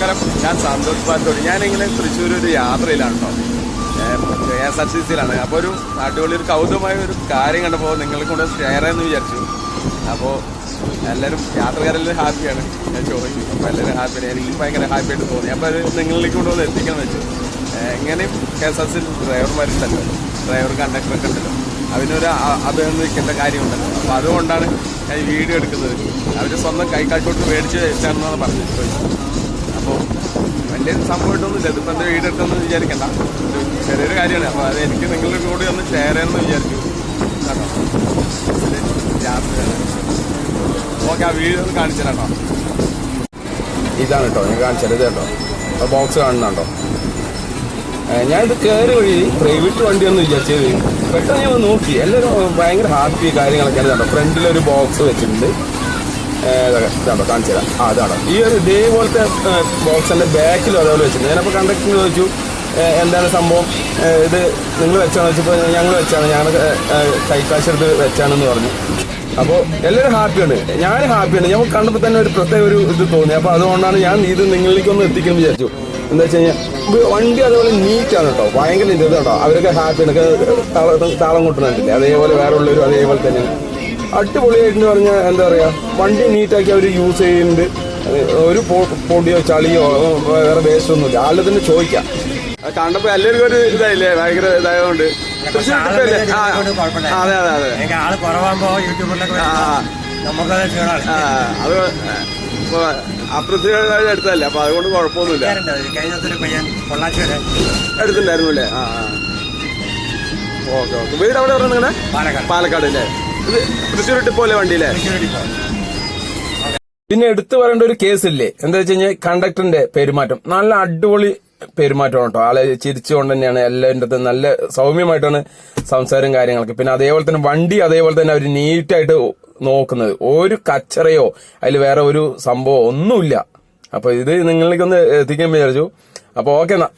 നമസ്കാരം, ഞാൻ സന്തോഷ് പാത്തോടി. ഞാനിങ്ങനെ തൃശ്ശൂർ ഒരു യാത്രയിലാണ് കേട്ടോ. KSRTC-യിലാണ്. അപ്പോൾ ഒരു അടിപൊളി ഒരു കൗതുകമായ ഒരു കാര്യം കണ്ടപ്പോൾ നിങ്ങളെ കൊണ്ട് ഷെയർ ചെയ്യാമെന്ന് വിചാരിച്ചു. അപ്പോൾ എല്ലാവരും യാത്രക്കാരെല്ലാം ഹാപ്പിയാണ്. ഞാൻ ചോദിക്കും, അപ്പോൾ എല്ലാവരും ഹാപ്പിയാണ്. എനിക്കും ഭയങ്കര ഹാപ്പിയായിട്ട് തോന്നി. അപ്പോൾ അത് നിങ്ങളിലേക്ക് കൊണ്ടുവന്ന് എത്തിക്കണം വെച്ചു. എങ്ങനെയും KSRTC ഡ്രൈവർമാരുണ്ടല്ലോ, ഡ്രൈവർ കണ്ടക്ടറൊക്കെ ഉണ്ടല്ലോ, അതിനൊരു അഭിനന്ദിക്കേണ്ട കാര്യമുണ്ടല്ലോ. അപ്പോൾ അതുകൊണ്ടാണ് ഞാൻ ഈ വീഡിയോ എടുക്കുന്നത്. അവർ സ്വന്തം കൈക്കാട്ടോട്ട് മേടിച്ച് വെച്ചാണെന്നാണ് പറഞ്ഞത്. അപ്പോൾ വലിയൊരു സംഭവമായിട്ടൊന്നുമില്ല. ഇതിപ്പോൾ എൻ്റെ വീഡിയോ എടുത്തെന്ന് വിചാരിക്കണ്ട, ഒരു ചെറിയൊരു കാര്യമാണ്. അപ്പോൾ അത് എനിക്ക് നിങ്ങളുടെ കൂടെ ഒന്ന് ഷെയർ ചെയ്യണമെന്ന് വിചാരിച്ചു കേട്ടോ. യാത്രയാണ്. ഓക്കെ, ആ വീഡിയോ ഒന്ന് കാണിച്ചു തരാം കേട്ടോ. ഇതാണ് കേട്ടോ ഞാൻ കാണിച്ചത് കേട്ടോ. ആ ബോക്സ് കാണുന്നുണ്ടോ? ഞാനിത് കയറി വഴി പ്രൈവറ്റ് വണ്ടിയാണെന്ന് വിചാരിച്ചത്. പെട്ടെന്ന് ഞാൻ നോക്കി, എല്ലാവരും ഭയങ്കര ഹാപ്പി കാര്യങ്ങളൊക്കെയാണ് കേട്ടോ. ഫ്രണ്ടിലൊരു ബോക്സ് വെച്ചിട്ടുണ്ട്. ഇതാണോ കാണിച്ചു തരാം. അതാണോ ഈ ഒരു ഇതേപോലത്തെ ബോക്സിൻ്റെ ബാക്കിലും അതേപോലെ വെച്ചിട്ടുണ്ട്. ഞാനപ്പോൾ കണ്ടക്ടറിന് ചോദിച്ചു എന്താണ് സംഭവം, ഇത് നിങ്ങൾ വെച്ചാണെന്ന് വെച്ചപ്പോൾ ഞങ്ങൾ വെച്ചാണ്, ഞങ്ങൾ കൈക്കാശെടുത്ത് വെച്ചാണെന്ന് പറഞ്ഞു. അപ്പോൾ എല്ലാവരും ഹാപ്പിയാണ്, ഞാൻ ഹാപ്പിയാണ്. ഞാൻ കണ്ടപ്പോൾ തന്നെ ഒരു പ്രത്യേക ഒരു ഇത് തോന്നി. അപ്പോൾ അതുകൊണ്ടാണ് ഞാൻ ഇത് നിങ്ങളിലേക്കൊന്ന് എത്തിക്കണം വിചാരിച്ചു. എന്താ വെച്ച് കഴിഞ്ഞാൽ വണ്ടി അതേപോലെ നീറ്റാണ് കേട്ടോ, ഭയങ്കര നീറ്റ് കേട്ടോ. അവരൊക്കെ ഹാപ്പിയാണ്, താളം കൊട്ടുന്നുണ്ടല്ലേ, അതേപോലെ വേറെ ഉള്ളവരും അതേപോലെ തന്നെയാണ്. അടിപൊളിയായിട്ടെന്ന് പറഞ്ഞാൽ എന്താ പറയുക, വണ്ടി നീറ്റാക്കി അവർ യൂസ് ചെയ്യുന്നുണ്ട്. ഒരു പൊടിയോ ചളിയോ വേറെ വേസ്റ്റ് ഒന്നുമില്ല. ആളുടെ തന്നെ ചോദിക്കാം. കണ്ടപ്പോൾ എല്ലാവർക്കും ഒരു ഇതായില്ലേ, ഭയങ്കര ഇതായതുകൊണ്ട്. അതെ അതെ അതെ, അത് അപ്രത്യേക എടുത്തല്ലേ, അപ്പൊ അതുകൊണ്ട് കുഴപ്പമൊന്നുമില്ല. എടുത്തിട്ടുണ്ടായിരുന്നു അല്ലേ? Okay okay. വീട് അവിടെ പറഞ്ഞ നിങ്ങളുടെ പാലക്കാട് അല്ലേ? ഇത് തൃശ്ശൂർ ഡിപ്പോയിലെ വണ്ടിയില്ലേ? പിന്നെ എടുത്തു പറയേണ്ട ഒരു കേസില്ലേ, എന്താ വെച്ച് കഴിഞ്ഞാൽ കണ്ടക്ടറിന്റെ പെരുമാറ്റം നല്ല അടിപൊളി പെരുമാറ്റമാണ് കേട്ടോ. ആളെ ചിരിച്ചുകൊണ്ട് തന്നെയാണ് എല്ലാവരുടെ നല്ല സൗമ്യമായിട്ടാണ് സംസാരം കാര്യങ്ങളൊക്കെ. പിന്നെ അതേപോലെ തന്നെ വണ്ടി അതേപോലെ തന്നെ അവർ നീറ്റായിട്ട് നോക്കുന്നത്, ഒരു കച്ചറയോ അതിൽ വേറെ ഒരു സംഭവം ഒന്നുമില്ല. അപ്പൊ ഇത് നിങ്ങളിലേക്കൊന്ന് എത്തിക്കാൻ വിചാരിച്ചു. അപ്പൊ ഓക്കെ എന്നാ.